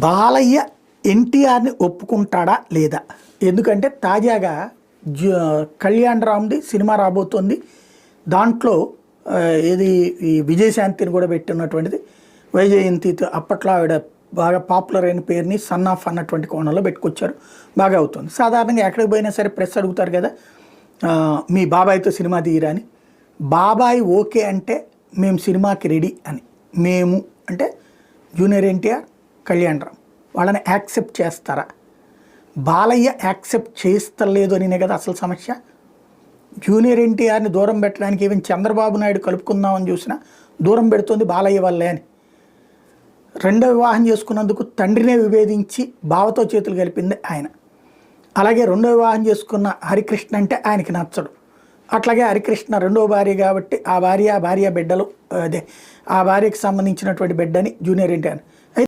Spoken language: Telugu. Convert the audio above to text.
బాలయ్య ఎన్టీఆర్ని ఒప్పుకుంటాడా లేదా? ఎందుకంటే తాజాగా కళ్యాణ్ రామ్ది సినిమా రాబోతోంది. దాంట్లో ఏది ఈ విజయశాంతిని కూడా పెట్టినటువంటిది వైజయంతితో అప్పట్లో ఆవిడ బాగా పాపులర్ అయిన పేరుని సన్ ఆఫ్ అన్నటువంటి కోణంలో పెట్టుకొచ్చారు. బాగా అవుతుంది. సాధారణంగా ఎక్కడికి పోయినా సరే ప్రెస్ అడుగుతారు కదా, మీ బాబాయ్తో సినిమా తీయరా అని. బాబాయ్ ఓకే అంటే మేము సినిమాకి రెడీ అని. మేము అంటే జూనియర్ ఎన్టీఆర్, కళ్యాణ్ రామ్ వాళ్ళని యాక్సెప్ట్ చేస్తారా? బాలయ్య యాక్సెప్ట్ చేస్తలేదు అనినే కదా అసలు సమస్య. జూనియర్ ఎన్టీఆర్ని దూరం పెట్టడానికి ఈవెన్ చంద్రబాబు నాయుడు కలుపుకుందామని చూసినా దూరం పెడుతుంది బాలయ్య వల్లే అని. రెండో వివాహం చేసుకున్నందుకు తండ్రినే విభేదించి బావతో చేతులు కలిపింది ఆయన. అలాగే రెండో వివాహం చేసుకున్న హరికృష్ణ అంటే ఆయనకి నచ్చడు. అట్లాగే హరికృష్ణ రెండో భార్య కాబట్టి ఆ భార్య బిడ్డలు, అదే ఆ భార్యకి సంబంధించినటువంటి బిడ్డని జూనియర్ ఎన్టీఆర్